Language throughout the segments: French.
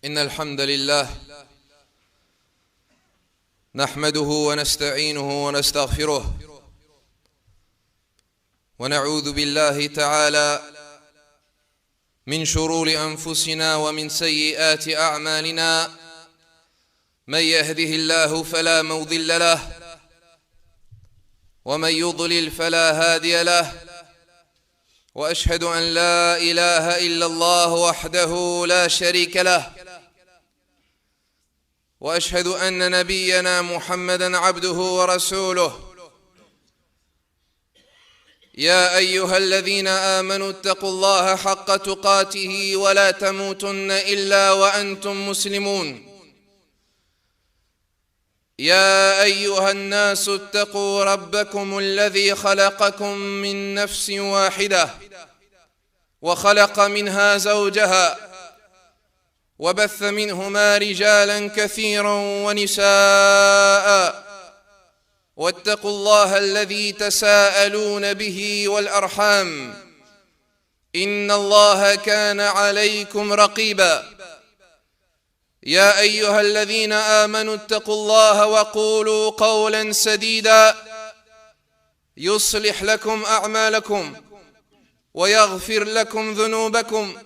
إن الحمد لله نحمده ونستعينه ونستغفره ونعوذ بالله تعالى من شرور أنفسنا ومن سيئات أعمالنا. من يهده الله فلا مضل له ومن يضلل فلا هادي له، وأشهد أن لا إله إلا الله وحده لا شريك له، وأشهد أن نبينا محمدًا عبده ورسوله. يا أيها الذين آمنوا اتقوا الله حق تقاته ولا تموتن إلا وأنتم مسلمون. يا أيها الناس اتقوا ربكم الذي خلقكم من نفس واحدة وخلق منها زوجها وبث منهما رجالا كثيرا ونساء، واتقوا الله الذي تساءلون به والأرحام إن الله كان عليكم رقيبا. يا أيها الذين آمنوا اتقوا الله وقولوا قولا سديدا يصلح لكم أعمالكم ويغفر لكم ذنوبكم،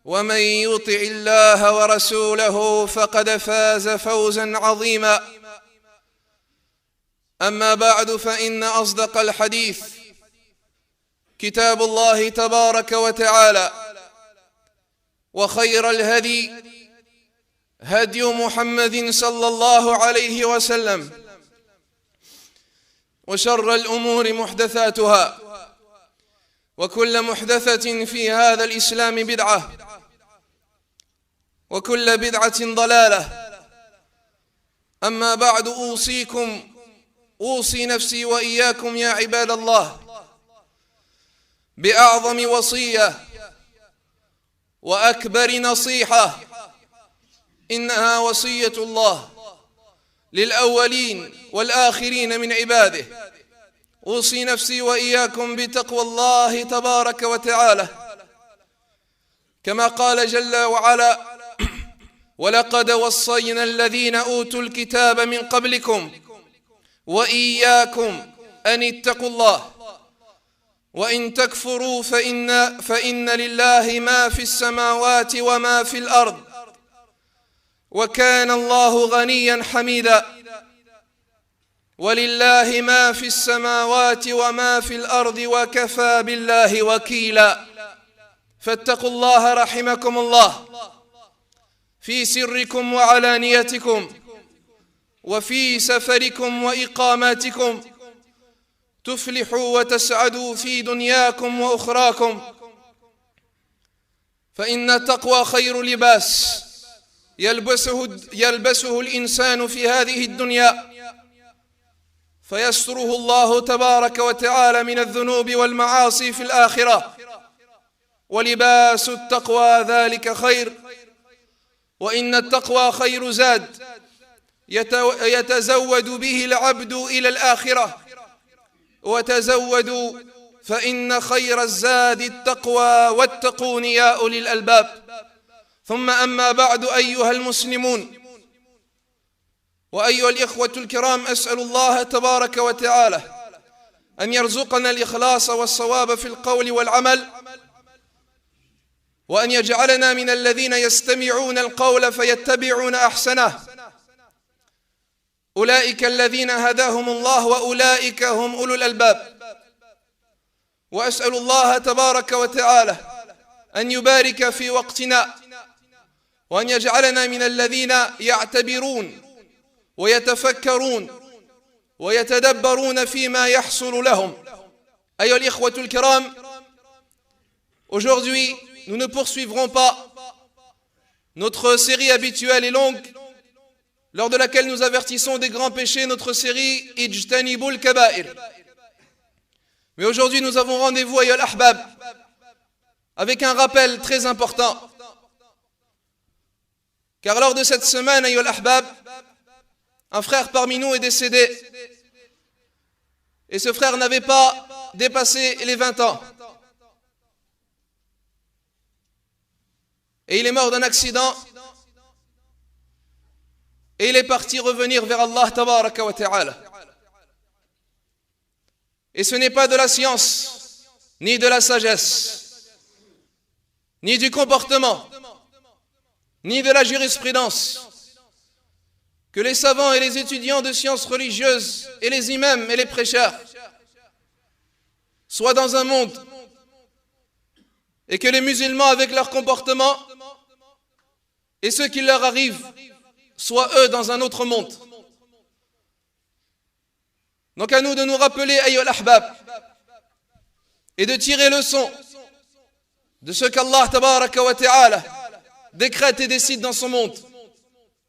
ومن يطع الله ورسوله فقد فاز فوزا عظيما. أما بعد، فإن أصدق الحديث كتاب الله تبارك وتعالى، وخير الهدي هدي محمد صلى الله عليه وسلم، وشر الأمور محدثاتها، وكل محدثة في هذا الإسلام بدعة، وكل بدعة ضلالة. أما بعد، أوصي نفسي وإياكم يا عباد الله بأعظم وصية وأكبر نصيحة، إنها وصية الله للأولين والآخرين من عباده. أوصي نفسي وإياكم بتقوى الله تبارك وتعالى، كما قال جل وعلا: ولقد وصينا الذين أوتوا الكتاب من قبلكم وإياكم أن اتقوا الله وإن تكفروا فإن لله ما في السماوات وما في الأرض وكان الله غنيا حميدا. ولله ما في السماوات وما في الأرض وكفى بالله وكيلا. فاتقوا الله رحمكم الله في سركم وعلانيتكم وفي سفركم وإقاماتكم، تفلحوا وتسعدوا في دنياكم وأخراكم. فإن التقوى خير لباس يلبسه الإنسان في هذه الدنيا، فيستره الله تبارك وتعالى من الذنوب والمعاصي في الآخرة. ولباس التقوى ذلك خير، وإن التقوى خير زاد يتزود به العبد إلى الآخرة. وتزودوا فإن خير الزاد التقوى، واتقون يا أولي الألباب. ثم أما بعد، أيها المسلمون وأيها الإخوة الكرام، أسأل الله تبارك وتعالى أن يرزقنا الإخلاص والصواب في القول والعمل، وأن يجعلنا من الذين يستمعون القول فيتبعون أحسنه. أولئك الذين هداهم الله وأولئك هم أولو الألباب. وأسأل الله تبارك وتعالى أن يبارك في وقتنا، وأن يجعلنا من الذين يعتبرون ويتفكرون ويتدبرون فيما يحصل لهم. أيها الإخوة الكرام، aujourd'hui nous ne poursuivrons pas notre série habituelle et longue, lors de laquelle nous avertissons des grands péchés, notre série Ijtanibul Kaba'ir. Mais aujourd'hui nous avons rendez-vous, ayyuhal ahbab, avec un rappel très important. Car lors de cette semaine, ayyuhal ahbab, un frère parmi nous est décédé. Et ce frère n'avait pas dépassé les 20 ans. Et il est mort d'un accident et il est parti revenir vers Allah tabaraka wa ta'ala. Et ce n'est pas de la science, ni de la sagesse, ni du comportement, ni de la jurisprudence, que les savants et les étudiants de sciences religieuses et les imams et les prêcheurs soient dans un monde et que les musulmans avec leur comportement et ce qui leur arrive soient eux dans un autre monde. Donc à nous de nous rappeler, ayyuhal ahbab, et de tirer leçon de ce qu'Allah tabaraka wa ta'ala décrète et décide dans son monde.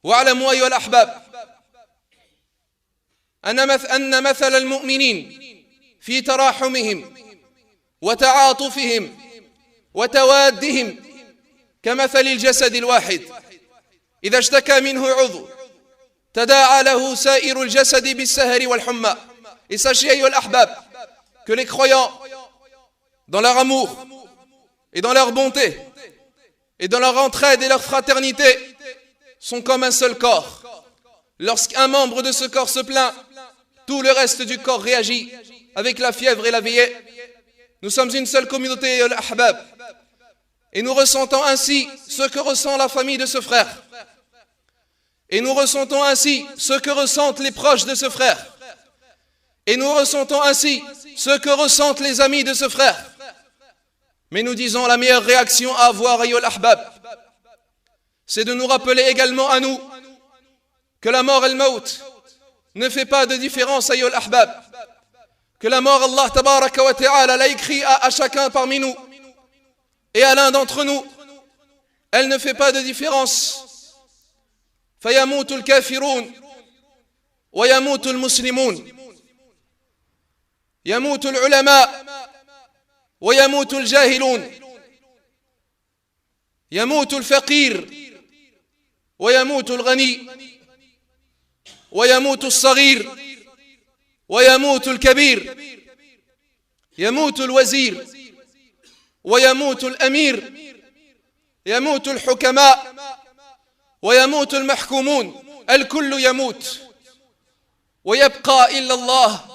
واعلموا أيها الأحباب أن مثل المؤمنين في تراحمهم وتعاطفهم وتوادهم كمثل الجسد الواحد إذا اشتكى منه عضو تداعى له سائر الجسد بالسهر والحمى. Et sachez, أيها الأحباب, que les croyants, dans leur amour et dans leur bonté et dans leur entraide et leur fraternité, sont comme un seul corps. Lorsqu'un membre de ce corps se plaint, tout le reste du corps réagit avec la fièvre et la veillée. Nous sommes une seule communauté, al-ahbab, et nous ressentons ainsi ce que ressent la famille de ce frère. Et nous ressentons ainsi ce que ressentent les proches de ce frère. Et nous ressentons ainsi ce que ressentent les amis de ce frère. Mais nous disons la meilleure réaction à avoir, ayyuhal ahbab, c'est de nous rappeler également à nous que la mort al-maut ne fait pas de différence, ayyuhal ahbab. Que la mort, Allah tabaraka wa ta'ala l'a écrit à chacun parmi nous et à l'un d'entre nous. Elle ne fait pas de différence. فيموت الكافرون ويموت المسلمون يموت العلماء ويموت الجاهلون يموت الفقير ويموت الغني ويموت الصغير ويموت الكبير يموت الوزير ويموت الأمير يموت الحكماء ويموت المحكومون الكل يموت ويبقى إلا الله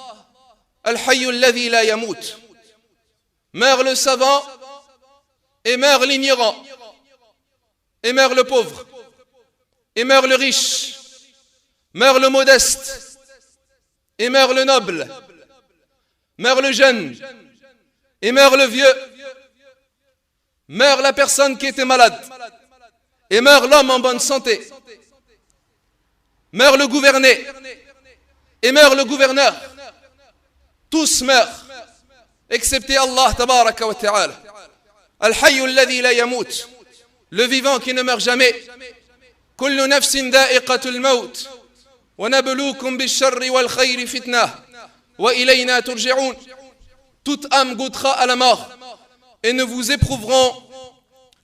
الحي الذي لا يموت. Meurt le savant et meurt l'ignorant, et meurt le pauvre, et meurt le riche, meurt le modeste, et meurt le noble, meurt le jeune, et meurt le vieux, meurt la personne qui était malade, et meurt l'homme en bonne santé, meurt le gouverné, et meurt le gouverneur. Tous meurent, excepté Allah tabaraka wa ta'ala. Al-hayyu alladhi la yamut, le vivant qui ne meurt jamais. Kullu nafsin dha'iqatul maut, wa nabluukum bish-sharri wal khayri fitnah, wa ilayna turja'un. Toute âme goûtera à la mort, et nous vous éprouverons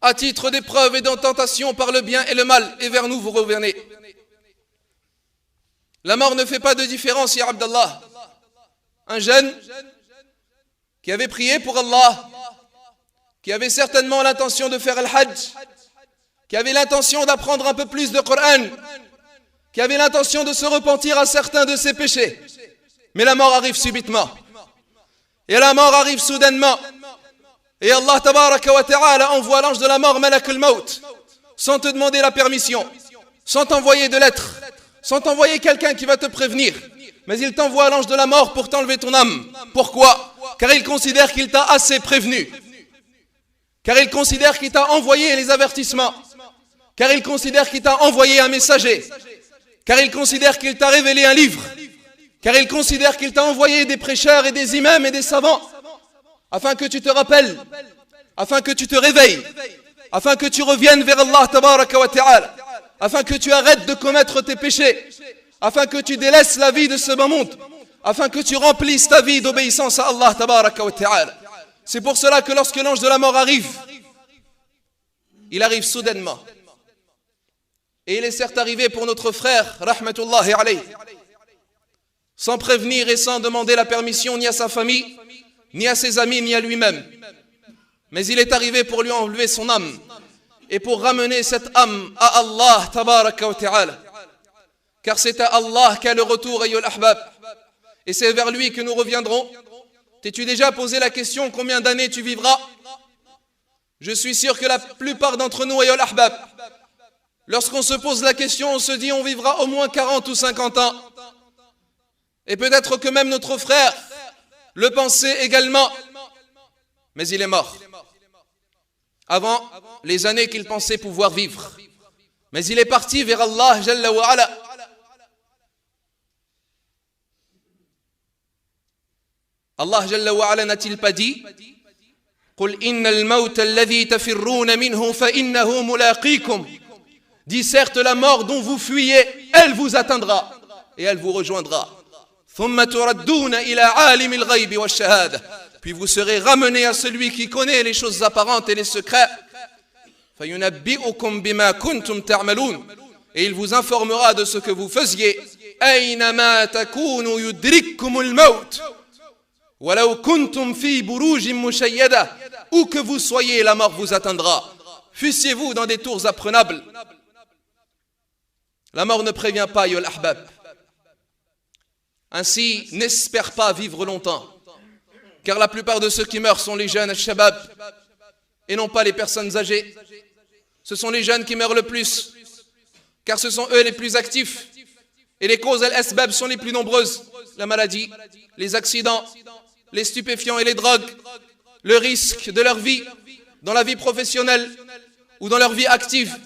à titre d'épreuve et d'intentation par le bien et le mal, et vers nous vous revenez. La mort ne fait pas de différence, ya Abdallah. Un jeune qui avait prié pour Allah, qui avait certainement l'intention de faire al-hajj, qui avait l'intention d'apprendre un peu plus de Coran, qui avait l'intention de se repentir à certains de ses péchés. Mais la mort arrive subitement. Et la mort arrive soudainement. Et Allah tabaraka wa ta'ala envoie l'ange de la mort, Malak al-Maut, sans te demander la permission, sans t'envoyer de lettres, sans t'envoyer quelqu'un qui va te prévenir. Mais il t'envoie l'ange de la mort pour t'enlever ton âme. Pourquoi? Car il considère qu'il t'a assez prévenu. Car il considère qu'il t'a envoyé les avertissements. Car il considère qu'il t'a envoyé un messager. Car il considère qu'il t'a révélé un livre. Car il considère qu'il t'a envoyé des prêcheurs et des imams et des savants, afin que tu te rappelles, afin que tu te réveilles, afin que tu reviennes vers Allah tabaraka wa ta'ala, afin que tu arrêtes de commettre tes péchés, afin que tu délaisses la vie de ce bas monde, afin que tu remplisses ta vie d'obéissance à Allah tabaraka wa ta'ala. C'est pour cela que lorsque l'ange de la mort arrive, il arrive soudainement. Et il est certes arrivé pour notre frère, rahmatullahi alayhi, sans prévenir et sans demander la permission ni à sa famille, ni à ses amis, ni à lui-même. Mais il est arrivé pour lui enlever son âme et pour ramener cette âme à Allah tabaraka wa ta'ala. car c'est à Allah qu'a le retour, ayyul ahbab, et c'est vers lui que nous reviendrons. T'es-tu déjà posé la question combien d'années tu vivras? Je suis sûr que la plupart d'entre nous, ayyul ahbab, lorsqu'on se pose la question, on se dit on vivra au moins 40 ou 50 ans. Et peut-être que même notre frère le pensait également, mais il est mort avant les années qu'il pensait pouvoir vivre. Mais il est parti vers Allah Jalla wa Ala. Allah Jalla wa Ala n'a-t-il pas dit قُلْ إِنَّ الْمَوْتَ الَّذِي تَفِرُّونَ مِنْهُ فَإِنَّهُ مُلَاقِيكُمْ. Dis certes, la mort dont vous fuyez, elle vous atteindra et elle vous rejoindra. ثُمَّ تُرَدُّونَ إِلَى عَالِمِ الْغَيْبِ وَالشَّهَادَةِ. Puis vous serez ramenés à celui qui connaît les choses apparentes et les secrets. فَيُنَبِّئُكُمْ بِمَا كُنْتُمْ تَعْمَلُونَ. Et il vous informera de ce que vous faisiez. أَيْنَمَا تَكُونُوا يُدْرِككُمُ الْمَوْتِ وَلَوْ كُنْتُمْ فِي بُرُوجٍ مُشَيَّدَةٍ. Où que vous soyez, la mort vous atteindra. Fussiez-vous dans des tours imprenables. La mort ne prévient pas, ayyuhal ahbab. Ainsi, n'espère pas vivre longtemps. Car la plupart de ceux qui meurent sont les jeunes, al-shabab, et non pas les personnes âgées. Ce sont les jeunes qui meurent le plus, car ce sont eux les plus actifs. Et les causes al-asbab sont les plus nombreuses. La maladie, les accidents, les stupéfiants et les drogues, le risque de leur vie, dans la vie professionnelle ou dans leur vie active.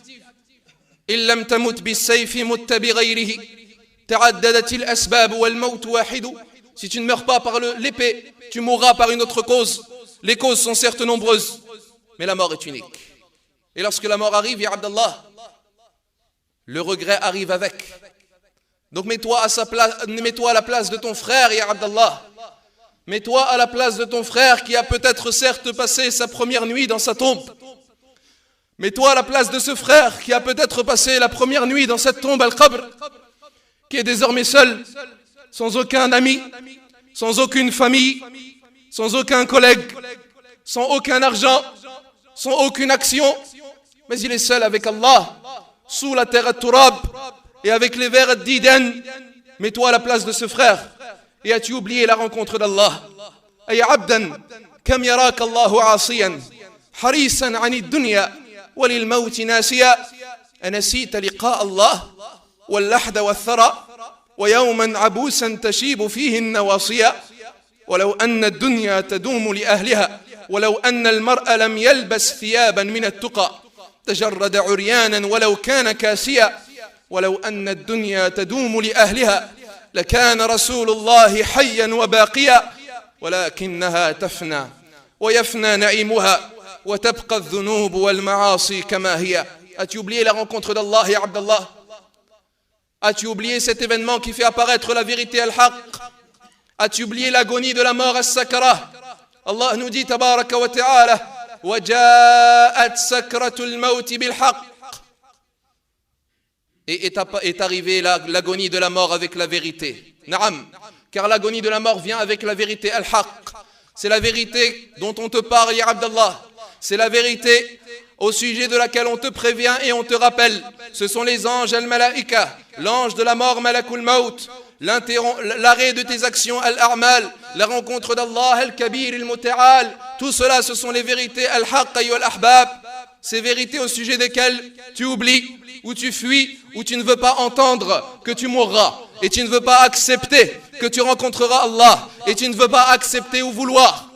إِلَّمْ تَمُتْ بِالسَّيْفِ مُتَّ بِغَيْرِهِ تَعَدَّدَتِ الْأَسْبَابُ وَالْمَوْتُ وَاحِدُ. Si tu ne meurs pas par l'épée, tu mourras par une autre cause. Les causes sont certes nombreuses, mais la mort est unique. Et lorsque la mort arrive, ya Abdallah, le regret arrive avec. Donc mets-toi à la place de ton frère, ya Abdallah. Mets-toi à la place de ton frère qui a peut-être certes passé sa première nuit dans sa tombe. Mets-toi à la place de ce frère qui a peut-être passé la première nuit dans cette tombe al-Qabr, qui est désormais seul, sans aucun ami, sans aucune famille, sans aucun collègue, sans aucun argent, sans aucune action, mais il est seul avec Allah, sous la terre al-Turab, et avec les vers al-Didan. Mets-toi à la place de ce frère, et as-tu oublié la rencontre d'Allah? Ay abdan, kam yaraka Allahu asiyan, harisan ani dunya, walil mawti nasiya, anasita liqa Allah, واللحد والثرى ويوما عبوسا تشيب فيه النواصيا ولو أن الدنيا تدوم لأهلها ولو أن المرء لم يلبس ثيابا من التقى تجرد عريانا ولو كان كاسيا ولو أن الدنيا تدوم لأهلها لكان رسول الله حيا وباقيا ولكنها تفنى ويفنى نعيمها وتبقى الذنوب والمعاصي كما هي. As-tu oublié la rencontre d'Allah, ya Abdallah? As-tu oublié cet événement qui fait apparaître la vérité al-haq? As-tu oublié l'agonie de la mort as-sakara? Allah nous dit tabaraka wa ta'ala وَجَاءَتْ سَكْرَةُ الْمَوْتِ بِالْحَقِّ. Et est arrivée l'agonie de la mort avec la vérité. Naam, car l'agonie de la mort vient avec la vérité al-haq. C'est la vérité dont on te parle, ya Abdallah. C'est la vérité au sujet de laquelle on te prévient et on te rappelle. Ce sont les anges al-malaika, l'ange de la mort malakul maut, l'arrêt de tes actions al-a'mal, la rencontre d'Allah al-kabir al-muta'al. Tout cela, ce sont les vérités al-haq ayyuhal ahbab. Ces vérités au sujet desquelles tu oublies, ou tu fuis, ou tu ne veux pas entendre que tu mourras, et tu ne veux pas accepter que tu rencontreras Allah, et tu ne veux pas accepter ou vouloir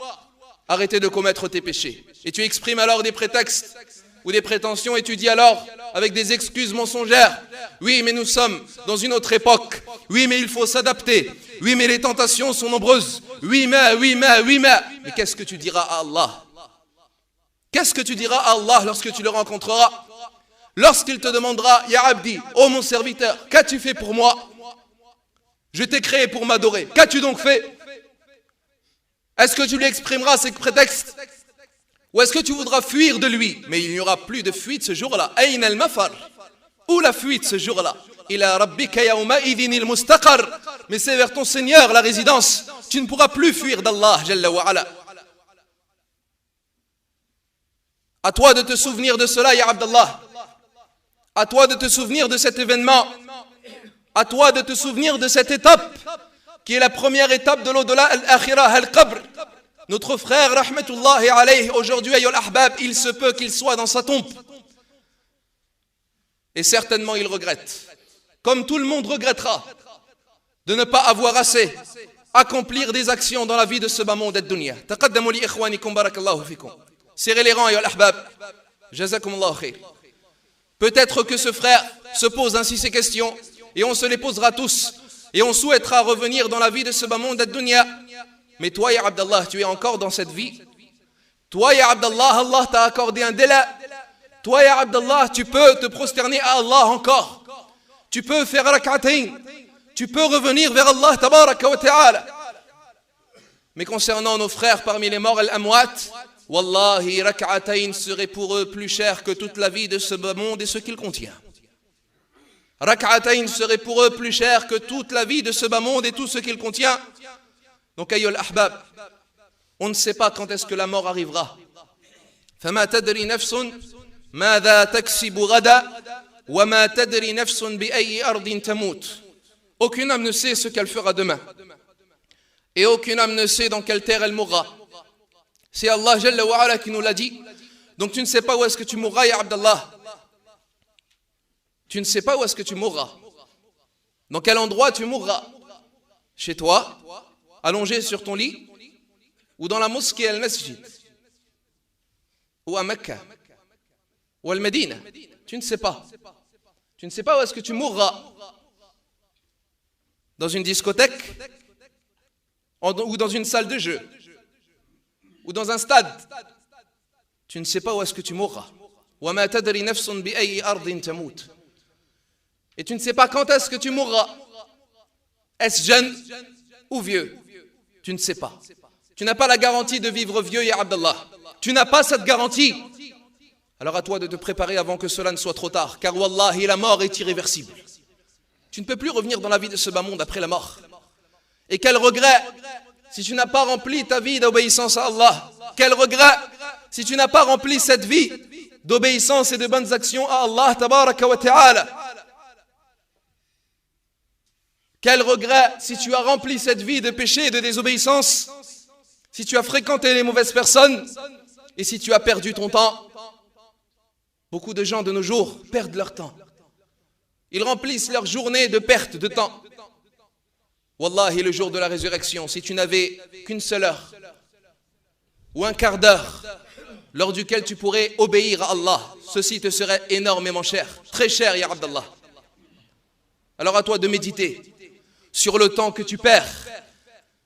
arrêter de commettre tes péchés. Et tu exprimes alors des prétextes ou des prétentions, et tu dis alors avec des excuses mensongères: oui, mais nous sommes dans une autre époque, oui, mais il faut s'adapter, oui, mais les tentations sont nombreuses, oui, mais qu'est-ce que tu diras à Allah? Qu'est-ce que tu diras à Allah lorsque tu le rencontreras? Lorsqu'il te demandera: Ya Abdi, ô mon serviteur, qu'as-tu fait pour moi? Je t'ai créé pour m'adorer, qu'as-tu donc fait? Est-ce que tu lui exprimeras ces prétextes? Ou est-ce que tu voudras fuir de lui? Mais il n'y aura plus de fuite ce jour-là. Ayn al-mafar? Où la fuite ce jour-là? Ila rabbika yawma idhin al-mustaqar. Mais c'est vers ton Seigneur la résidence. Tu ne pourras plus fuir d'Allah Jalla wa Ala. À toi de te souvenir de cela, ya Abdallah. À toi de te souvenir de cet événement À toi de te souvenir de cette étape, qui est la première étape de l'au-delà, al-akhirah, al-qabr. Notre frère, rahmatullahi alayhi, aujourd'hui, ayyul ahbab, il se peut qu'il soit dans sa tombe. Et certainement, il regrette. Comme tout le monde regrettera de ne pas avoir assez accomplir des actions dans la vie de ce bas monde ad-dunya. Taqaddamu li ikhwanikum barakallahu fikum. Serrez les rangs, ayyul ahbab. Jazakumullahu khair. Peut-être que ce frère se pose ainsi ces questions, et on se les posera tous. Et on souhaitera revenir dans la vie de ce bas monde ad-dunya. Mais toi, ya Abdallah, tu es encore dans cette vie. Toi, ya Abdallah, Allah t'a accordé un délai. Toi, ya Abdallah, tu peux te prosterner à Allah encore. Tu peux faire rak'atayn. Tu peux revenir vers Allah, tabaraka wa ta'ala. Mais concernant nos frères parmi les morts, al-amwat, wallahi, rak'atayn serait pour eux plus cher que toute la vie de ce bas monde et ce qu'il contient. Rak'atayn serait pour eux plus cher que toute la vie de ce bas monde et tout ce qu'il contient. Donc, ayyul ahbab, on ne sait pas quand est-ce que la mort arrivera. فَمَا تَدْرِي نَفْسٌ مَاذَا تَكْسِبُ غَدًا وَمَا تَدْرِي نَفْسٌ بِأَيِّ أَرْضٍ تَمُوتُ. Aucune âme ne sait ce qu'elle fera demain. Et aucune âme ne sait dans quelle terre elle mourra. C'est Allah Jalla wa Ala qui nous l'a dit. Donc tu ne sais pas où est-ce que tu mourras, ya Abdallah. Tu ne sais pas où est-ce que tu mourras. Dans quel endroit tu mourras. Chez toi, allongé sur ton lit, ou dans la mosquée Al-Masjid, ou à Mecca, ou à Al-Medina. Tu ne sais pas. Tu ne sais pas où est-ce que tu mourras. Dans une discothèque, ou dans une salle de jeu, ou dans un stade. Tu ne sais pas où est-ce que tu mourras. وَمَا تَدْرِي نَفْسٌ بِأَيِّ أَرْضٍ تَمُوتُ. Et tu ne sais pas quand est-ce que tu mourras. Est-ce jeune ou vieux? Tu ne sais pas. Tu n'as pas la garantie de vivre vieux, ya Abdallah. Tu n'as pas cette garantie. Alors à toi de te préparer avant que cela ne soit trop tard. Car wallahi, la mort est irréversible. Tu ne peux plus revenir dans la vie de ce bas monde après la mort. Et quel regret si tu n'as pas rempli ta vie d'obéissance à Allah. Quel regret si tu n'as pas rempli cette vie d'obéissance et de bonnes actions à Allah tabaraka wa ta'ala. Quel regret si tu as rempli cette vie de péché et de désobéissance, si tu as fréquenté les mauvaises personnes et si tu as perdu ton temps. Beaucoup de gens de nos jours perdent leur temps. Ils remplissent leur journée de perte de temps. Wallahi, le jour de la résurrection, si tu n'avais qu'une seule heure ou un quart d'heure lors duquel tu pourrais obéir à Allah, ceci te serait énormément cher, très cher, ya Abdallah. Alors à toi de méditer sur le temps que tu perds,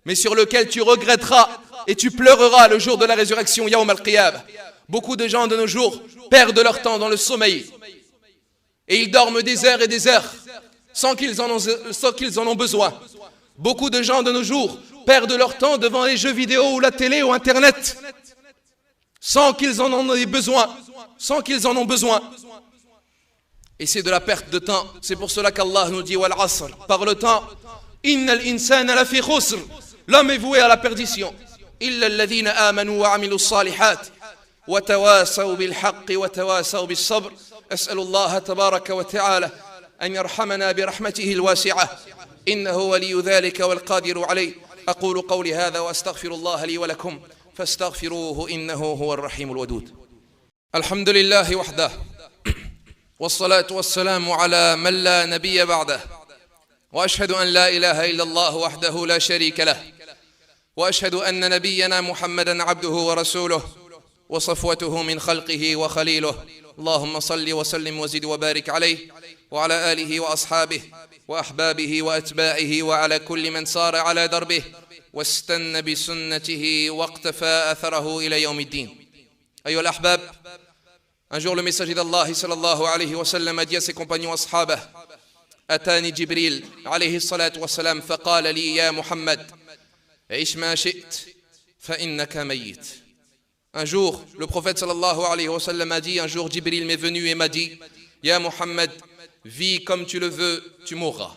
mais sur lequel tu regretteras et tu pleureras le jour de la résurrection, Yawm al-Qiyamah. Beaucoup de gens de nos jours perdent leur temps dans le sommeil et ils dorment des heures et des heures sans qu'ils en ont besoin. Beaucoup de gens de nos jours perdent leur temps devant les jeux vidéo ou la télé ou Internet sans qu'ils en aient besoin, Et c'est de la perte de temps. C'est pour cela qu'Allah nous dit wal asr, par le temps, innal insana lafi khusr, l'homme est voué à la perdition. Illa alladhina amanu wa amilu salihat wa tawasaw bil haqqi wa tawasaw bis sabr. أسأل الله تبارك وتعالى أن يرحمنا برحمته الواسعة إنه ولي ذلك والقادر عليه. أقول قولي هذا وأستغفر الله لي ولكم فاستغفروه إنه هو الرحيم الودود. الحمد لله وحده والصلاة والسلام على من لا نبي بعده وأشهد أن لا إله إلا الله وحده لا شريك له وأشهد أن نبينا محمدا عبده ورسوله وصفوته من خلقه وخليله. اللهم صل وسلم وزد وبارك عليه وعلى آله وأصحابه وأحبابه وأتباعه وعلى كل من صار على دربه واستنى بسنته واقتفى أثره إلى يوم الدين. أيها الأحباب, un jour le messager d'Allah sallallahu alayhi wa sallam a dit à ses compagnons ashabah: أتاني جبريل عليه الصلاة والسلام فقال لي يا محمد عش ما شئت فإنك ميت. Un jour, le prophète sallallahu alayhi wa sallam a dit, un jour Jibril m'est venu et m'a dit: Ya Muhammad, vis comme tu le veux, tu mourras.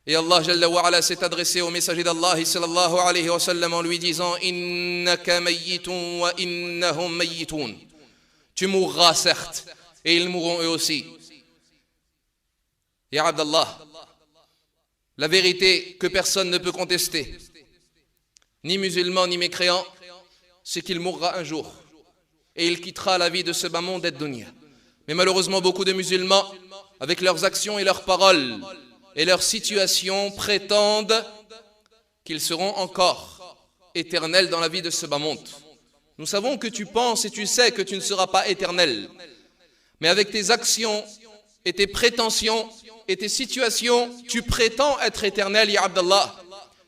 Et Allah Jalla wa Ala s'est adressé au messager d'Allah sallallahu alayhi wa sallam en lui disant: Innaka mayyitun wa innahum mayyitun. Tu mourras certes, et ils mourront eux aussi. Ya Abdallah, La vérité que personne ne peut contester, ni musulman ni mécréant, c'est qu'il mourra un jour et il quittera la vie de ce bas monde ad-dunya. Mais malheureusement, beaucoup de musulmans, avec leurs actions et leurs paroles et leurs situations, prétendent qu'ils seront encore éternels dans la vie de ce bas monde. Nous savons que tu penses et tu sais que tu ne seras pas éternel. Mais avec tes actions et tes prétentions et tes situations, tu prétends être éternel, ya Abdallah.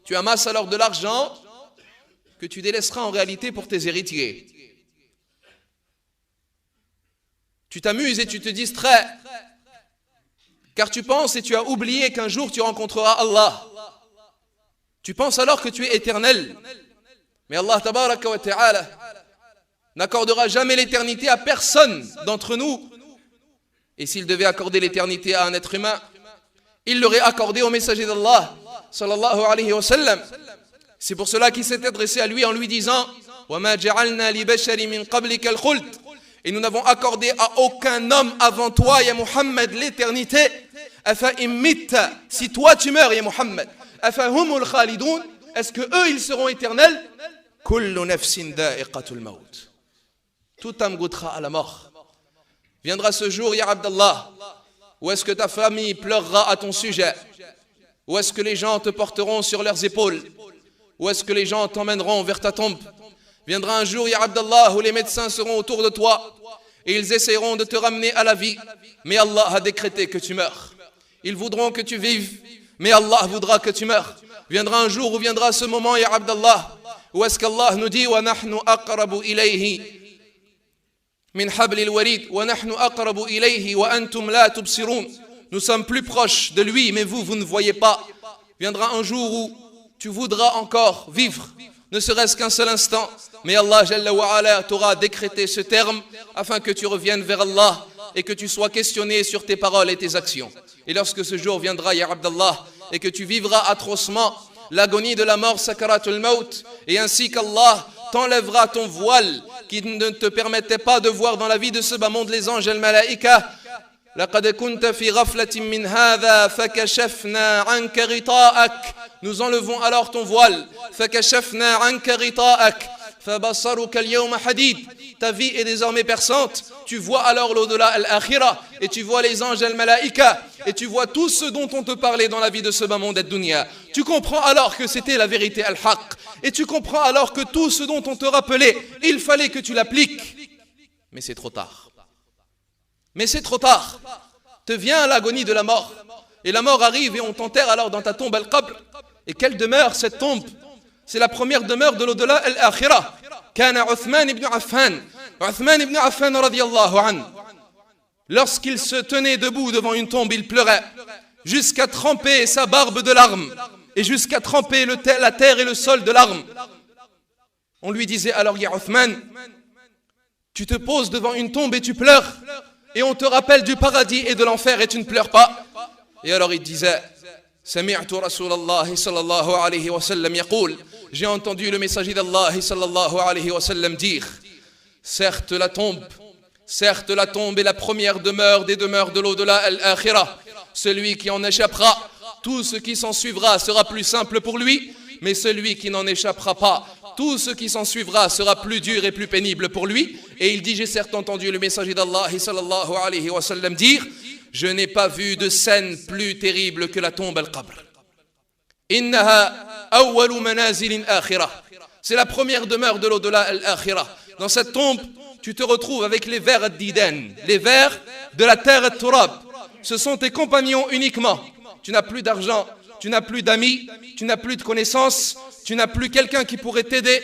Tu amasses alors de l'argent que tu délaisseras en réalité pour tes héritiers. Tu t'amuses et tu te distrais, car tu penses et tu as oublié qu'un jour tu rencontreras Allah. Tu penses alors que tu es éternel. Mais Allah tabaraka wa ta'ala n'accordera jamais l'éternité à personne d'entre nous. Et s'il devait accorder l'éternité à un être humain, il l'aurait accordé au messager d'Allah sallallahu alayhi wa sallam. C'est pour cela qu'il s'est adressé à lui en lui disant وَمَا جَعَلْنَا لِبَشَرٍ مِّن قَبْلِكَ الْخُلْدَ. Et nous n'avons accordé à aucun homme avant toi, ya Muhammad, l'éternité. أَفَإِن مِّتَّ. Si toi tu meurs, ya Muhammad, أَفَهُمُ الْخَالِدُونَ. Est-ce que eux ils seront éternels? كُلُّ نَفْسٍ ذَائِقَةُ الْمَوْتِ. Tout âme goûtera à la mort. Viendra ce jour, ya Abdallah, où est-ce que ta famille pleurera à ton sujet? Où est-ce que les gens te porteront sur leurs épaules? Où est-ce que les gens t'emmèneront vers ta tombe? Viendra un jour, ya Abdallah, où les médecins seront autour de toi et ils essaieront de te ramener à la vie. Mais Allah a décrété que tu meurs. Ils voudront que tu vives, mais Allah voudra que tu meurs. Viendra un jour où viendra ce moment, ya Abdallah, où est-ce qu'Allah nous dit وَنَحْنُ أَقْرَبُ إِلَيْهِ مِنْ حَبْلِ الْوَرِيدِ وَنَحْنُ أَقْرَبُ إِلَيْهِ وَأَنْتُمْ لَا تُبْصِرُونَ. Nous sommes plus proches de lui, mais vous ne voyez pas. Viendra un jour où tu voudras encore vivre, ne serait-ce qu'un seul instant, mais Allah Jalla wa Ala t'aura décrété ce terme afin que tu reviennes vers Allah et que tu sois questionné sur tes paroles et tes actions. Et lorsque ce jour viendra, ya Abdallah, et que tu vivras atrocement l'agonie de la mort, sakaratul maut, et ainsi qu'Allah t'enlèvera ton voile qui ne te permettait pas de voir dans la vie de ce bas monde les anges et les malaïka. لقد كنت في غفلة من هذا فكشفنا عنك غطاءك. Nous enlevons alors ton voile. فكشفنا عنك غطاءك فبصرك اليوم حديد. Ta vie est désormais perçante. Tu vois alors l'au-delà, al-akhira, et tu vois les anges, al-malaïka, et tu vois tout ce dont on te parlait dans la vie de ce bas monde ad-dunya. Tu comprends alors que c'était la vérité al-haq, et tu comprends alors que tout ce dont on te rappelait, il fallait que tu l'appliques. Mais c'est trop tard. Mais c'est trop tard. Te vient l'agonie de la mort. Et la mort arrive et on t'enterre alors dans ta tombe al-qabr. Et quelle demeure cette tombe? C'est la première demeure de l'au-delà al-akhira. Kana Uthman ibn Affan. Uthman ibn Affan radiyallahu anhu. Lorsqu'il se tenait debout devant une tombe, il pleurait jusqu'à tremper sa barbe de larmes et jusqu'à tremper la terre et le sol de larmes. On lui disait alors, ya Uthman, tu te poses devant une tombe et tu pleures. Et on te rappelle du paradis et de l'enfer et tu ne pleures pas. Et alors il disait, Sami'tu Rasulallah sallallahu alayhi wa sallam yaqul. J'ai entendu le messager d'Allah sallallahu alayhi wa sallam dire, certes la tombe est la première demeure des demeures de l'au-delà al-akhira. Celui qui en échappera, tout ce qui s'en suivra sera plus simple pour lui, mais celui qui n'en échappera pas, tout ce qui s'en suivra sera plus dur et plus pénible pour lui. Et il dit, j'ai certes entendu le messager d'Allah sallallahu alayhi wa sallam dire, je n'ai pas vu de scène plus terrible que la tombe al-qabr. Innaha awwalu manazilin akhirah. C'est la première demeure de l'au-delà al-akhirah. Dans cette tombe, tu te retrouves avec les vers ad-didan, les vers de la terre at-turab. Ce sont tes compagnons uniquement. Tu n'as plus d'argent, tu n'as plus d'amis, tu n'as plus de connaissances, tu n'as plus quelqu'un qui pourrait t'aider,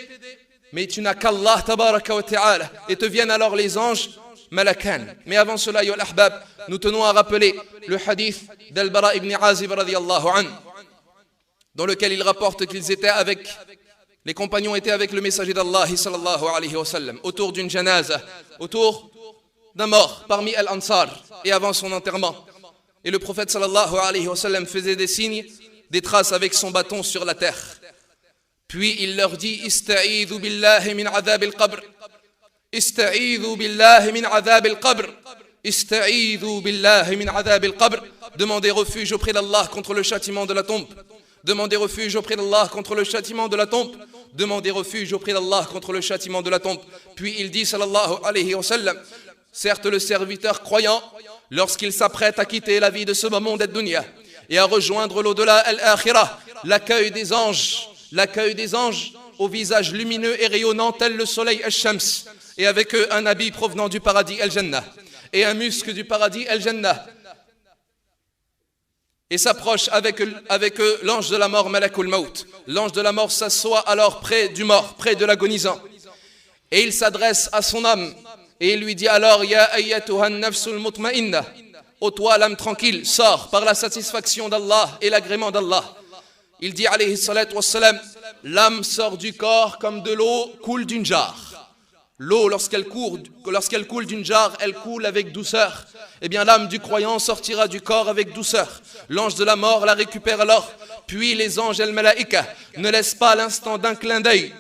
mais tu n'as qu'Allah tabaraka wa ta'ala. Et te viennent alors les anges malakan. Mais avant cela, ya al-ahbab, nous tenons à rappeler le hadith d'Al-Bara ibn Azib radiyallahu anhu, dans lequel il rapporte qu'ils étaient avec, les compagnons étaient avec le messager d'Allah sallallahu alayhi wa sallam, autour d'une janaza, autour d'un mort parmi al-ansar, et avant son enterrement. Et le prophète sallallahu alayhi wa sallam faisait des signes, des traces avec son bâton sur la terre. Puis il leur dit, Ista'idhu billahi min adhab al-qabr. Ista'idhu billahi min adhab al-qabr. Ista'idhu billahi min adhab al-qabr. Demandez refuge auprès d'Allah contre le châtiment de la tombe. Demandez refuge auprès d'Allah contre le châtiment de la tombe. Demandez refuge auprès d'Allah contre le châtiment de la tombe. Puis il dit sallallahu alayhi wa sallam, certes le serviteur croyant, lorsqu'il s'apprête à quitter la vie de ce monde ad-dunya et à rejoindre l'au-delà al-akhirah, l'accueil des anges au visage lumineux et rayonnant tel le soleil al-shams, et avec eux un habit provenant du paradis al-jannah et un musc du paradis al-jannah, et s'approche avec eux l'ange de la mort Malakul Maut. L'ange de la mort s'assoit alors près du mort, près de l'agonisant, et il s'adresse à son âme et il lui dit alors, Ya ayyatuhan nafsul mutma'inna, ô toi l'âme tranquille, sors par la satisfaction d'Allah et l'agrément d'Allah. Il dit alayhi salatu wassalam, l'âme sort du corps comme de l'eau coule d'une jarre. L'eau, lorsqu'elle coule d'une jarre, elle coule avec douceur. Eh bien, l'âme du croyant sortira du corps avec douceur. L'ange de la mort la récupère alors. Puis les anges al-malaïka ne laissent pas l'instant d'un clin d'œil.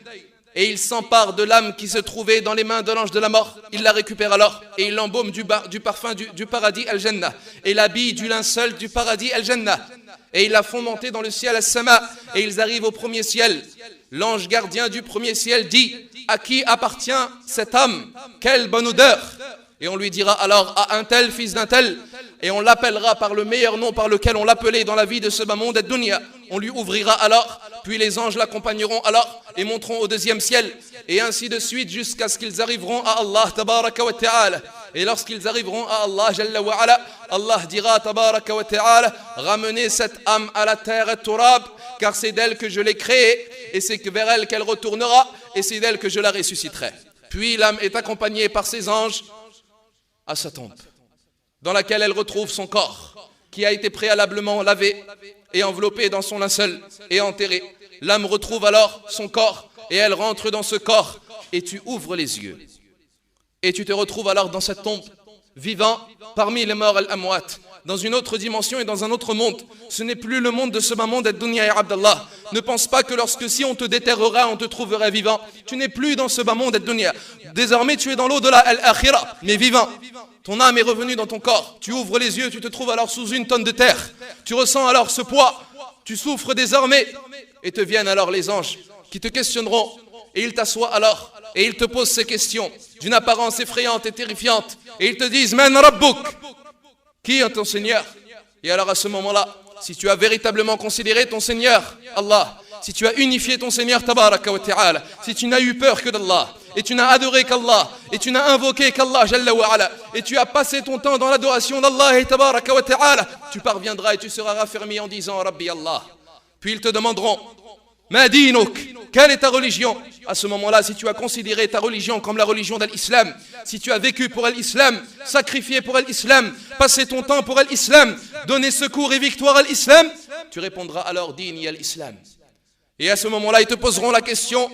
Et ils s'emparent de l'âme qui se trouvait dans les mains de l'ange de la mort. Ils la récupèrent alors et ils l'embaument du parfum du paradis al-jannah et l'habillent du linceul du paradis al-jannah. Et ils la font monter dans le ciel al-sama et ils arrivent au premier ciel. L'ange gardien du premier ciel dit, à qui appartient cette âme? Quelle bonne odeur! Et on lui dira alors, à un tel, fils d'un tel, et on l'appellera par le meilleur nom par lequel on l'appelait dans la vie de ce bas monde ad-dunya. On lui ouvrira alors, puis les anges l'accompagneront alors et monteront au deuxième ciel, et ainsi de suite jusqu'à ce qu'ils arriveront à Allah tabaraka wa ta'ala. Et lorsqu'ils arriveront à Allah jalla wa ala, Allah dira tabaraka wa ta'ala, ramenez cette âme à la terre et turab, car c'est d'elle que je l'ai créée, et c'est vers elle qu'elle retournera, et c'est d'elle que je la ressusciterai. Puis l'âme est accompagnée par ses anges à sa tombe, dans laquelle elle retrouve son corps, qui a été préalablement lavé et enveloppé dans son linceul et enterré. L'âme retrouve alors son corps, et elle rentre dans ce corps, et tu ouvres les yeux. Et tu te retrouves alors dans cette tombe, vivant parmi les morts al-amwat, dans une autre dimension et dans un autre monde. Ce n'est plus le monde de ce bas monde ad-dunya ya Abdallah. Ne pense pas que si on te déterrera, on te trouverait vivant. Tu n'es plus dans ce bas monde ad-dunya. Désormais, tu es dans l'au-delà al-akhirah, mais vivant. Ton âme est revenue dans ton corps. Tu ouvres les yeux, tu te trouves alors sous une tonne de terre. Tu ressens alors ce poids. Tu souffres désormais. Et te viennent alors les anges qui te questionneront. Et ils t'assoient alors. Et ils te posent ces questions d'une apparence effrayante et terrifiante. Et ils te disent, Man Rabbouk, qui est ton Seigneur? Et alors à ce moment-là, si tu as véritablement considéré ton Seigneur, Allah, si tu as unifié ton Seigneur, tabaraka wa ta'ala, si tu n'as eu peur que d'Allah, et tu n'as adoré qu'Allah, et tu n'as invoqué qu'Allah, jalla wa ala, et tu as passé ton temps dans l'adoration d'Allah, et tabaraka wa ta'ala, tu parviendras et tu seras raffermi en disant, Rabbi Allah. Puis ils te demanderont, Ma dinouk, quelle est ta religion? À ce moment-là, si tu as considéré ta religion comme la religion de l'islam, si tu as vécu pour l'islam, sacrifié pour l'islam, passé ton temps pour l'islam, donné secours et victoire à l'islam, tu répondras alors dini al-islam. Et à ce moment-là, ils te poseront la question,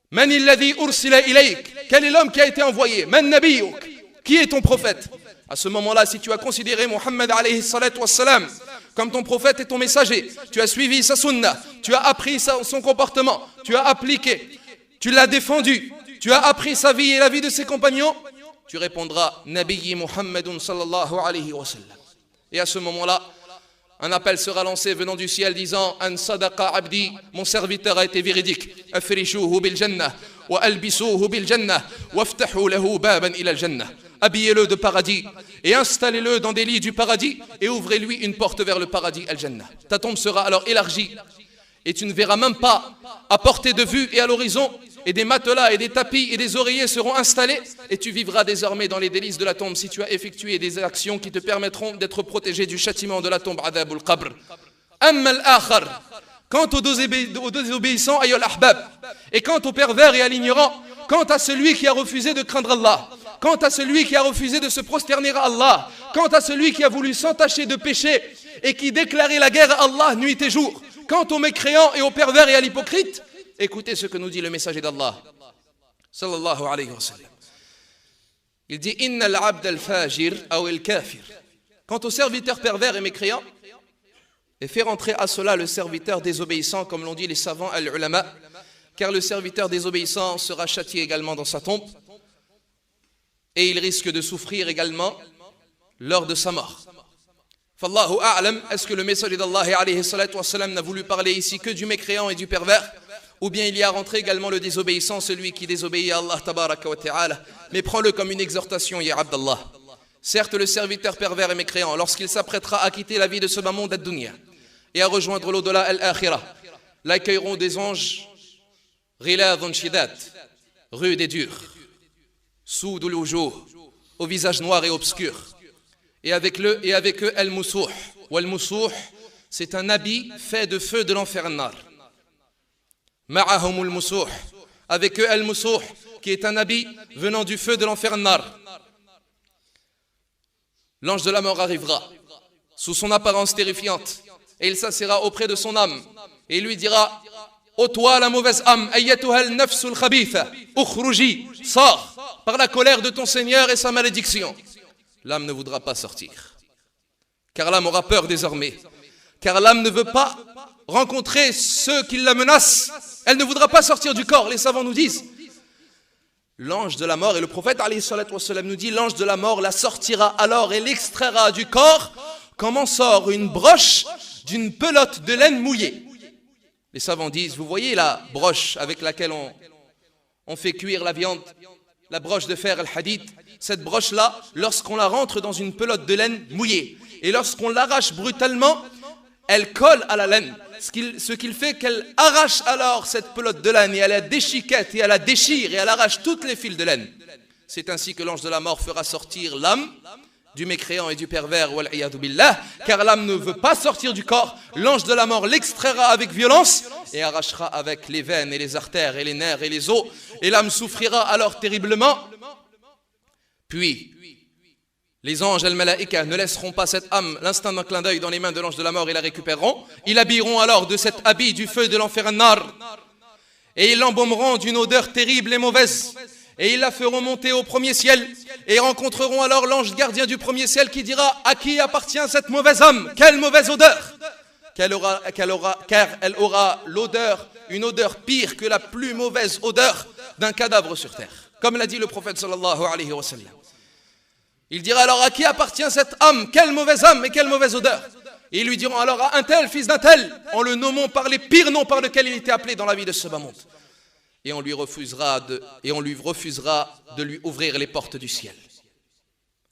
Man illadhi ursila ilayk, quel est l'homme qui a été envoyé? Man nabiyouk, qui est ton prophète? À ce moment-là, si tu as considéré Muhammad alayhi salatu wassalam comme ton prophète et ton messager, tu as suivi sa sunna, tu as appris son comportement, tu as appliqué, tu l'as défendu, tu as appris sa vie et la vie de ses compagnons, tu répondras Nabiyyi Muhammadun sallallahu alayhi wa sallam. Et à ce moment-là, un appel sera lancé venant du ciel disant An sadaqa abdi, mon serviteur a été véridique. Afrishuhu bil jannah, wa albisuhu bil jannah, waftahu lahu baban ila al jannah. Habillez-le de paradis et installez-le dans des lits du paradis et ouvrez-lui une porte vers le paradis al-Jannah. Ta tombe sera alors élargie et tu ne verras même pas à portée de vue et à l'horizon, et des matelas et des tapis et des oreillers seront installés et tu vivras désormais dans les délices de la tombe si tu as effectué des actions qui te permettront d'être protégé du châtiment de la tombe, adabul qabr. Amma al-akhar, quant aux désobéissants, ayyul ahbab, et quant aux pervers et à l'ignorant, quant à celui qui a refusé de craindre Allah, quant à celui qui a refusé de se prosterner à Allah, quant à celui qui a voulu s'entacher de péché et qui déclarait la guerre à Allah nuit et jour, quant aux mécréants et aux pervers et à l'hypocrite, écoutez ce que nous dit le messager d'Allah sallallahu alayhi wa sallam. Il dit Inna al-abd al-fajir ou al-kafir. Quant au serviteur pervers et mécréant, et fait rentrer à cela le serviteur désobéissant, comme l'ont dit les savants al-ulama, car le serviteur désobéissant sera châtié également dans sa tombe. et il risque de souffrir également lors de sa mort. Fallahu a'lam, est-ce que le messager d'Allah alayhi salatu wassalam n'a voulu parler ici que du mécréant et du pervers, ou bien il y a rentré également le désobéissant, celui qui désobéit à Allah tabaraka wa ta'ala, mais prends-le comme une exhortation, ya Abdallah. Certes, le serviteur pervers et mécréant, lorsqu'il s'apprêtera à quitter la vie de ce bas monde ad-dunya et à rejoindre l'au-delà al-akhirah, l'accueilleront des anges ghiladun shidat, rudes et durs, soudul wujuh, au visage noir et obscur, et avec eux al-musuh. Wal-musuh, c'est un habit fait de feu de l'enfer nar. Ma'ahum al-musuh, avec eux al-musuh, qui est un habit venant du feu de l'enfer nar. L'ange de la mort arrivera sous son apparence terrifiante et il s'assiera auprès de son âme et il lui dira: ô toi la mauvaise âme, ayyatuha al-nafsul khabitha, ukhruji, sors par la colère de ton Seigneur et sa malédiction. L'âme ne voudra pas sortir, car l'âme aura peur désormais, car l'âme ne veut pas rencontrer ceux qui la menacent. Elle ne voudra pas sortir du corps. Les savants nous disent, l'ange de la mort, et le prophète alayhi salatu wassalam nous dit, l'ange de la mort la sortira alors et l'extraira du corps comme on sort une broche d'une pelote de laine mouillée. Les savants disent, vous voyez la broche avec laquelle on fait cuire la viande, la broche de fer al-hadid, cette broche-là, lorsqu'on la rentre dans une pelote de laine mouillée, et lorsqu'on l'arrache brutalement, elle colle à la laine, ce qui fait qu'elle arrache alors cette pelote de laine, et elle la déchiquette, et elle la déchire, et elle arrache toutes les fils de laine. C'est ainsi que l'ange de la mort fera sortir l'âme du mécréant et du pervers, wal-iyadu billah, car l'âme ne veut pas sortir du corps. L'ange de la mort l'extraira avec violence et arrachera avec les veines et les artères et les nerfs et les os, et l'âme souffrira alors terriblement. Puis les anges al-malaïka ne laisseront pas cette âme l'instant d'un clin d'œil dans les mains de l'ange de la mort et la récupéreront. Ils l'habilleront alors de cet habit du feu de l'enfer nar et ils l'embaumeront d'une odeur terrible et mauvaise. Et ils la feront monter au premier ciel et rencontreront alors l'ange gardien du premier ciel qui dira: à qui appartient cette mauvaise âme? Quelle mauvaise odeur! Car elle aura l'odeur, une odeur pire que la plus mauvaise odeur d'un cadavre sur terre. Comme l'a dit le prophète sallallahu alayhi wa sallam. Il dira alors: à qui appartient cette âme? Quelle mauvaise âme et quelle mauvaise odeur! Et ils lui diront alors: à un tel, fils d'un tel, en le nommant par les pires noms par lesquels il était appelé dans la vie de ce bas monde. Et on lui refusera de lui ouvrir les portes du ciel.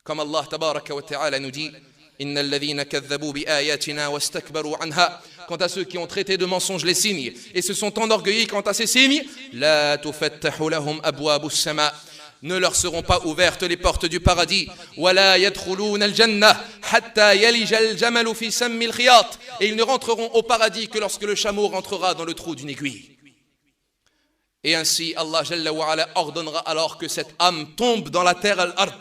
Comme Allah tabaraka wa ta'ala nous dit: innal ladhina kadhabu bi ayatina wastakbaru anha. Quant à ceux qui ont traité de mensonges les signes et se sont enorgueillis quant à ces signes, la tufattahu lahum abwabus sama. Ne leur seront pas ouvertes les portes du paradis. Wala yadkhuluna al-jannah hatta yalija al-jamalu fi sammi al-khiyat. Et ils ne rentreront au paradis que lorsque le chameau rentrera dans le trou d'une aiguille. Et ainsi, Allah Jalla wa Ala ordonnera alors que cette âme tombe dans la terre al-ard.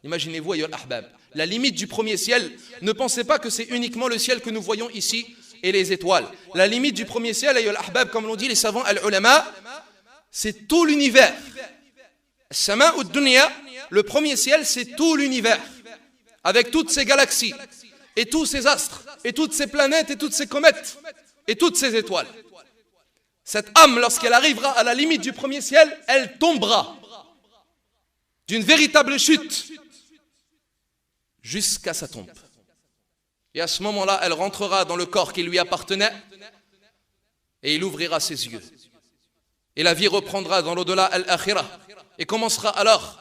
Imaginez-vous, ayyuhal ahbab, la limite du premier ciel, ne pensez pas que c'est uniquement le ciel que nous voyons ici et les étoiles. La limite du premier ciel, ayyuhal ahbab, comme l'ont dit les savants al-ulama, c'est tout l'univers. As-sama ud-dunya, le premier ciel, c'est tout l'univers, avec toutes ces galaxies, et tous ces astres, et toutes ces planètes, et toutes ces comètes, et toutes ces étoiles. Cette âme, lorsqu'elle arrivera à la limite du premier ciel, elle tombera d'une véritable chute jusqu'à sa tombe. Et à ce moment-là, elle rentrera dans le corps qui lui appartenait et il ouvrira ses yeux. Et la vie reprendra dans l'au-delà al-akhirah. Et commencera alors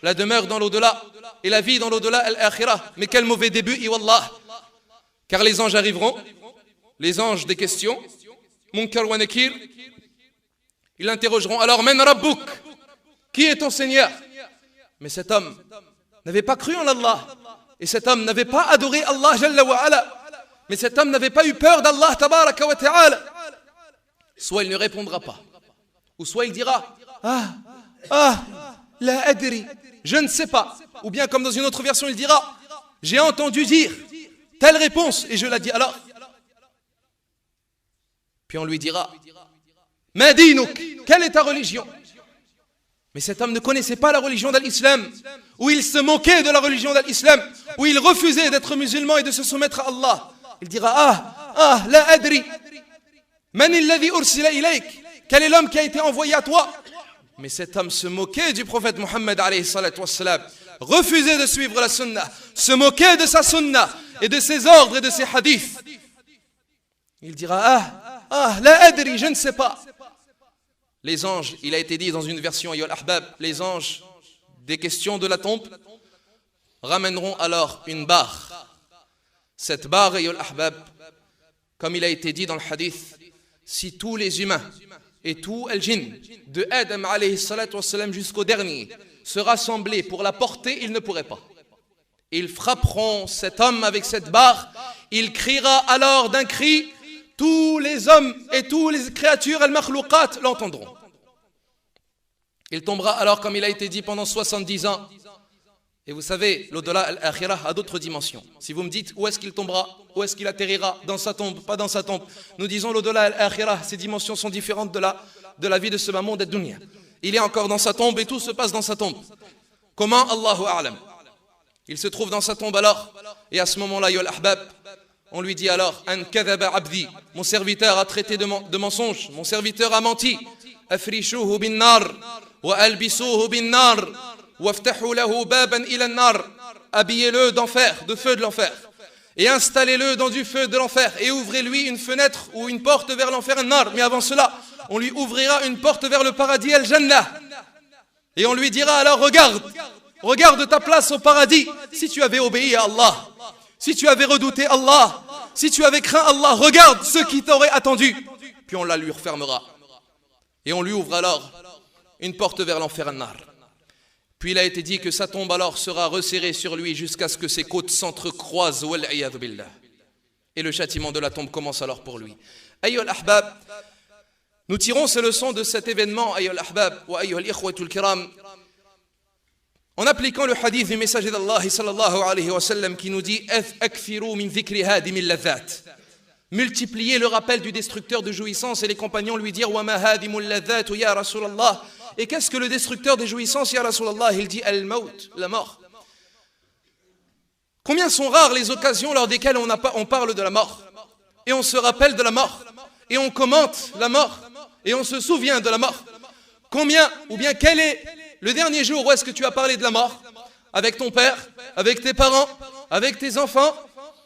la demeure dans l'au-delà et la vie dans l'au-delà al-akhirah. Mais quel mauvais début, iwallah. Car les anges arriveront, les anges des questions, Munkar wa Nakir, ils l'interrogeront alors: Men Rabbouk, qui est ton Seigneur? Mais cet homme n'avait pas cru en Allah, et cet homme n'avait pas adoré Allah Jalla wa Ala, mais cet homme n'avait pas eu peur d'Allah Tabaraka wa Ta'ala. Soit il ne répondra pas, ou soit il dira: la adri, je ne sais pas. Ou bien comme dans une autre version il dira: j'ai entendu dire telle réponse et je la dis. Alors puis on lui dira: Ma dinouk, quelle est ta religion? Mais cet homme ne connaissait pas la religion de l'islam, où il se moquait de la religion de l'islam, où il refusait d'être musulman et de se soumettre à Allah. Il dira: la adri, man alladhi ursila ilayk, quel est l'homme qui a été envoyé à toi? Mais cet homme se moquait du prophète Mohammed alayhi salatu wassalam, refusait de suivre la sunna, se moquait de sa sunna et de ses ordres et de ses hadiths. Il dira, la adri, je ne sais pas. Les anges, il a été dit dans une version Ayyuhal Ahbab, les anges des questions de la tombe ramèneront alors une barre. Cette barre, Ayyuhal Ahbab, comme il a été dit dans le hadith, si tous les humains et tout al-jinn, de Adam alayhi salatu wassalam jusqu'au dernier, se rassemblaient pour la porter, ils ne pourraient pas. Ils frapperont cet homme avec cette barre, il criera alors d'un cri, tous les hommes et toutes les créatures al-makhlouqat l'entendront. Il tombera alors, comme il a été dit, pendant 70 ans. Et vous savez, l'au-delà al-akhirah a d'autres dimensions. Si vous me dites où est-ce qu'il tombera, où est-ce qu'il atterrira, dans sa tombe, pas dans sa tombe, nous disons l'au-delà al-akhirah, ces dimensions sont différentes de la vie de ce monde ad-dunya. Il est encore dans sa tombe et tout se passe dans sa tombe. Comment? Allahu a'lam. Il se trouve dans sa tombe alors, et à ce moment-là, ya al-ahbab, on lui dit alors, an kadhaba abdi, mon serviteur a traité de mensonge, mon serviteur a menti. Afrishuhu bin nar, wa albisuhu bin nar. Habillez-le d'enfer, de feu de l'enfer, et installez-le dans du feu de l'enfer, et ouvrez-lui une fenêtre ou une porte vers l'enfer, mais avant cela, on lui ouvrira une porte vers le paradis, al-Jannah, et on lui dira alors, regarde ta place au paradis, si tu avais obéi à Allah, si tu avais redouté Allah, si tu avais craint Allah, regarde ce qui t'aurait attendu, puis on la lui refermera, et on lui ouvre alors une porte vers l'enfer, al-Nar. Puis il a été dit que sa tombe alors sera resserrée sur lui jusqu'à ce que ses côtes s'entrecroisent. Et le châtiment de la tombe commence alors pour lui. Ayyuhal ahbab, nous tirons ces leçons de cet événement, ayyuhal ahbab, wa ayyuhal ikhwatul kiram, en appliquant le hadith du messager d'Allah sallallahu alayhi wa sallam qui nous dit akfiru min dhikri hadimil ladhat. Multipliez le rappel du destructeur de jouissance, et les compagnons lui dirent wa ma hadimul ladhat ya Rasulallah. Et qu'est-ce que le destructeur des jouissances, ya Rasulallah? Il dit al-maut, la mort. Combien sont rares les occasions lors desquelles on parle de la mort, et on se rappelle de la mort, et on commente la mort, et on se souvient de la mort. Combien, ou bien quel est le dernier jour où est-ce que tu as parlé de la mort? Avec ton père, avec tes parents, avec tes enfants,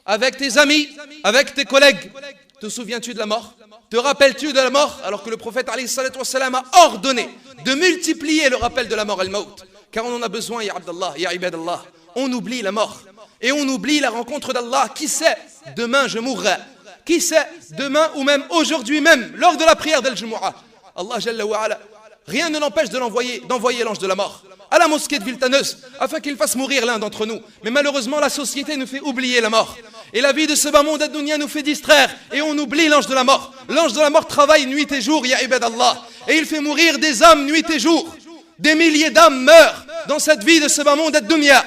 avec tes amis, avec tes collègues. Te souviens-tu de la mort? Te rappelles-tu de la mort? Alors que le prophète alayhi salatu wassalam a ordonné de multiplier le rappel de la mort, al-maut, car on en a besoin, ya Abdallah, ya Ibadallah. On oublie la mort et on oublie la rencontre d'Allah. Qui sait, demain je mourrai. Qui sait, demain ou même aujourd'hui même, lors de la prière d'Al-Jumu'ah, Allah Jalla wa Ala, rien ne l'empêche d'envoyer l'ange de la mort à la mosquée de Viltaneuse afin qu'il fasse mourir l'un d'entre nous. Mais malheureusement, la société nous fait oublier la mort. Et la vie de ce bas monde ad-dunya nous fait distraire et on oublie l'ange de la mort. L'ange de la mort travaille nuit et jour, ya ibadallah, et il fait mourir des âmes nuit et jour. Des milliers d'âmes meurent dans cette vie de ce bas monde ad-dunya.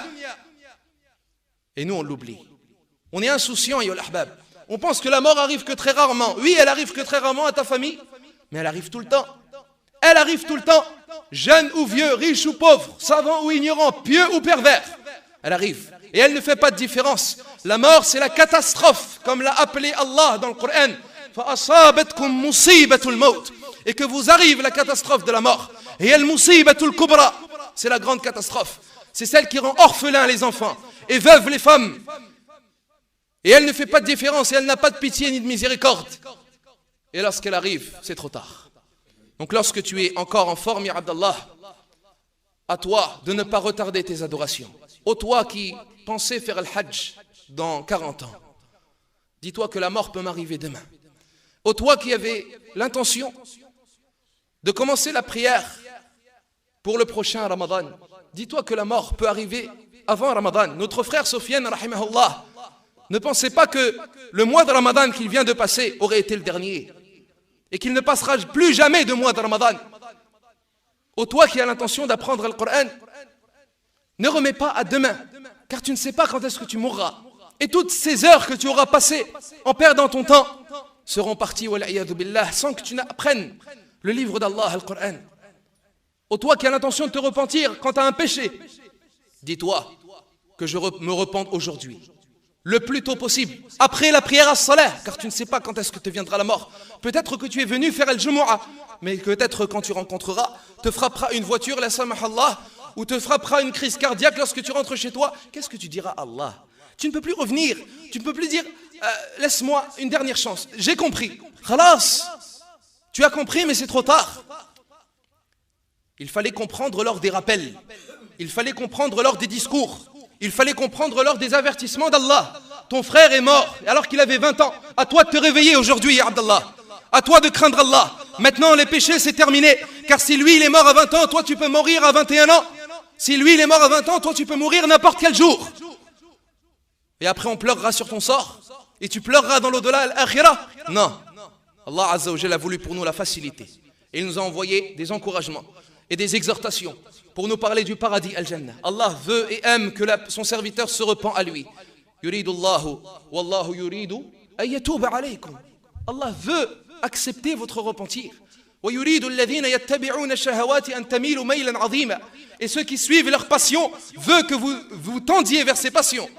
Et nous on l'oublie. On est insouciant, ya al-ahbab. On pense que la mort arrive que très rarement. Oui, elle arrive que très rarement à ta famille, mais elle arrive tout le temps. Elle arrive tout le temps, jeune ou vieux, riche ou pauvre, savant ou ignorant, pieux ou pervers. Elle arrive. Et elle ne fait pas de différence. La mort, c'est la catastrophe, comme l'a appelé Allah dans le Coran. فَأَصَابَتْكُمْ مُصِيبَةُ الْمَوْتِ. Et que vous arrive la catastrophe de la mort. Et elle musibatul kubra, c'est la grande catastrophe. C'est celle qui rend orphelins les enfants et veuves les femmes. Et elle ne fait pas de différence et elle n'a pas de pitié ni de miséricorde. Et lorsqu'elle arrive, c'est trop tard. Donc lorsque tu es encore en forme, ya Abdallah, à toi de ne pas retarder tes adorations. Ô toi qui pensais faire le hajj dans 40 ans, dis-toi que la mort peut m'arriver demain. Ô toi qui avais l'intention de commencer la prière pour le prochain Ramadan, dis-toi que la mort peut arriver avant Ramadan. Notre frère Sofiane, rahimahullah, ne pensait pas que le mois de Ramadan qu'il vient de passer aurait été le dernier et qu'il ne passera plus jamais de mois de Ramadan. Ô toi qui as l'intention d'apprendre le Coran, ne remets pas à demain, car tu ne sais pas quand est-ce que tu mourras. Et toutes ces heures que tu auras passées en perdant ton temps seront parties, wal'iyadu billah, sans que tu n'apprennes le livre d'Allah, le Coran. Ô toi qui as l'intention de te repentir quant à un péché, dis-toi que je me repente aujourd'hui. le plus tôt possible, après la prière as-salah, car tu ne sais pas quand est-ce que te viendra la mort. Peut-être que tu es venu faire al-Jumu'ah, mais peut-être quand tu rencontreras, te frappera une voiture, la samahallah, ou te frappera une crise cardiaque lorsque tu rentres chez toi. Qu'est-ce que tu diras à Allah? Tu ne peux plus revenir, tu ne peux plus dire laisse-moi une dernière chance, j'ai compris. Khalas, tu as compris mais c'est trop tard. Il fallait comprendre lors des rappels, il fallait comprendre lors des discours, il fallait comprendre lors des avertissements d'Allah. Ton frère est mort alors qu'il avait 20 ans. À toi de te réveiller aujourd'hui, Abdallah. À toi de craindre Allah. Maintenant, les péchés, c'est terminé. Car si lui, il est mort à 20 ans, toi, tu peux mourir à 21 ans. Si lui, il est mort à 20 ans, toi, tu peux mourir n'importe quel jour. Et après, on pleurera sur ton sort. Et tu pleureras dans l'au-delà, l'akhira. Non. Allah Azza wa Jalla a voulu pour nous la facilité. Et il nous a envoyé des encouragements et des exhortations pour nous parler du paradis al-Jannah. Allah veut et aime que son serviteur se repent à lui. Yuridullahu wallahu yuridu an yatuba alaykum. Allah veut accepter votre repentir. وَيُرِيدُ الَّذِينَ يَتَّبِعُونَ الشَّهَوَاتِ أَن تَمِيلُوا مَيْلًا عَظِيمًا. Et ceux qui suivent leurs passions veulent que vous tendiez vers ces passions.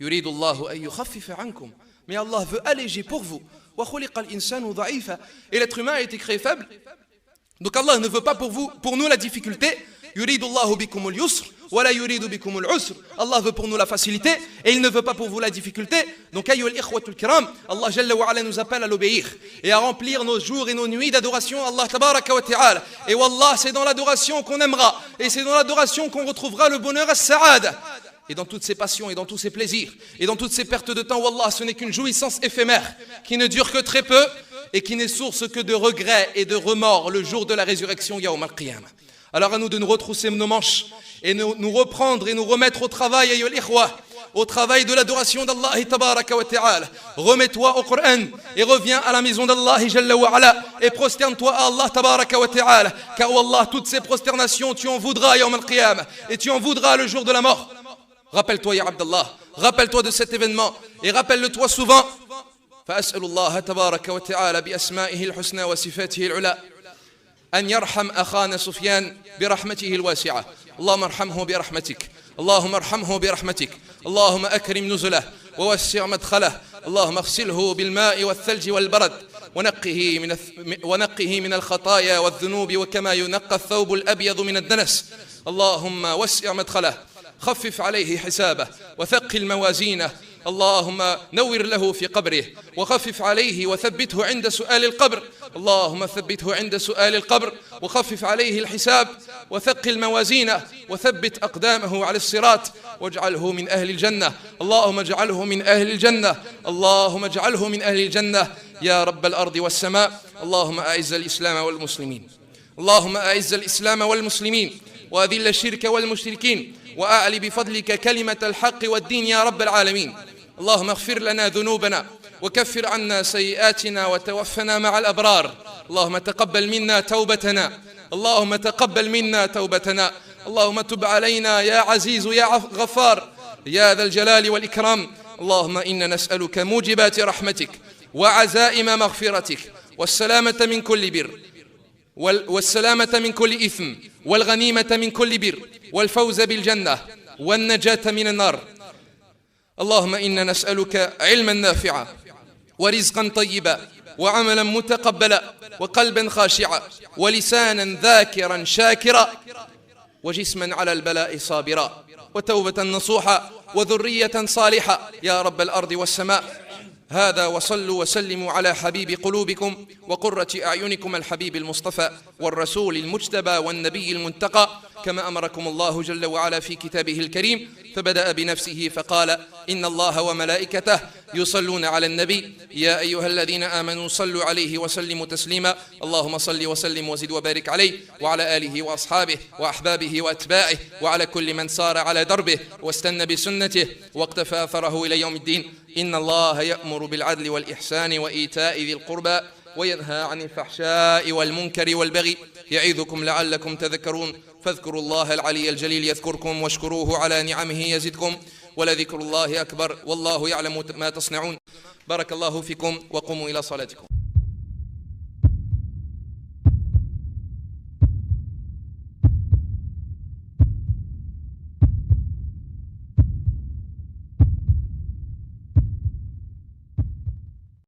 يُرِيدُ اللَّهُ أَن يُخَفِّفَ عَنكُم. Mais Allah veut alléger pour vous. وَخُلِقَ الْإِنسَانُ ضَعِيفًا. Et l'être humain a été créé faible. Donc Allah ne veut pas pour nous la difficulté. يُرِيدُ اللَّهُ بِكُمُ الْيُسْرَ وَلَا يُرِيدُ بِكُمُ الْعُسْرَ. Allah veut pour nous la facilité et il ne veut pas pour vous la difficulté. Donc ayyuha al-ikhwatul kiram, Allah Jalla wa Ala nous appelle à l'obéir et à remplir nos jours et nos nuits d'adoration à Allah tabaraka wa ta'ala. Et wallah, c'est dans l'adoration qu'on aimera et c'est dans l'adoration qu'on retrouvera le bonheur as-sa'ada. Et dans toutes ces passions et dans tous ces plaisirs et dans toutes ces pertes de temps, wallah, ce n'est qu'une jouissance éphémère qui ne dure que très peu et qui n'est source que de regrets et de remords le jour de la résurrection yawm al-qiyamah. Alors à nous de nous retrousser nos manches et nous reprendre et nous remettre au travail, ayyuhal ikhwa, au travail de l'adoration d'Allah tabaraka wa ta'ala. Remets-toi au Coran et reviens à la maison d'Allah Jalla wa Ala et prosterne-toi à Allah tabaraka wa ta'ala. Car wallah, toutes ces prosternations, tu en voudras yawm al-qiyamah et tu en voudras le jour de la mort. Rappelle-toi ya Abdallah, rappelle-toi de cet événement et rappelle-le-toi souvent. فأسأل الله تبارك وتعالى بأسمائه الحسنى وصفاته العلى أن يرحم أخانا سفيان برحمته الواسعة. اللهم ارحمه برحمتك، اللهم ارحمه برحمتك، اللهم أكرم نزله ووسع مدخله، اللهم اغسله بالماء والثلج والبرد ونقه من الخطايا والذنوب وكما ينقى الثوب الأبيض من الدنس. اللهم وسع مدخله، خفف عليه حسابه وثقل موازينه. اللهم نور له في قبره وخفف عليه وثبته عند سؤال القبر. اللهم ثبته عند سؤال القبر وخفف عليه الحساب وثقل موازينه وثبت أقدامه على الصراط واجعله من أهل الجنة. اللهم اجعله من أهل الجنة، اللهم اجعله من أهل الجنة يا رب الأرض والسماء. اللهم أعز الإسلام والمسلمين، اللهم أعز الإسلام والمسلمين وأذل الشرك والمشركين وأعلي بفضلك كلمة الحق والدين يا رب العالمين. اللهم اغفر لنا ذنوبنا وكفر عنا سيئاتنا وتوفنا مع الأبرار. اللهم تقبل منا توبتنا، اللهم تقبل منا توبتنا. اللهم تب علينا يا عزيز يا غفار يا ذا الجلال والإكرام. اللهم إنا نسألك موجبات رحمتك وعزائم مغفرتك والسلامة من كل بر والسلامة من كل إثم والغنيمة من كل بر والفوز بالجنة والنجاة من النار. اللهم إنا نسألك علما نافعا ورزقا طيبا وعملا متقبلا وقلبا خاشعا ولسانا ذاكرا شاكرا وجسما على البلاء صابرا وتوبة نصوحا وذرية صالحة يا رب الأرض والسماء. هذا وصلوا وسلموا على حبيب قلوبكم وقرة أعينكم الحبيب المصطفى والرسول المجتبى والنبي المنتقى كما أمركم الله جل وعلا في كتابه الكريم. فبدأ بنفسه فقال إن الله وملائكته يصلون على النبي يا أيها الذين آمنوا صلوا عليه وسلموا تسليما. اللهم صل وسلم وزد وبارك عليه وعلى آله وأصحابه وأحبابه وأتباعه وعلى كل من سار على دربه واستنى بسنته واقتفى أثره إلى يوم الدين. إن الله يأمر بالعدل والإحسان وإيتاء ذي القربى وينهى عن الفحشاء والمنكر والبغي يعظكم لعلكم تذكرون. فاذكروا الله العلي الجليل يذكركم واشكروه على نعمه يزدكم ولذكر الله أكبر والله يعلم ما تصنعون. بارك الله فيكم وقوموا إلى صلاتكم.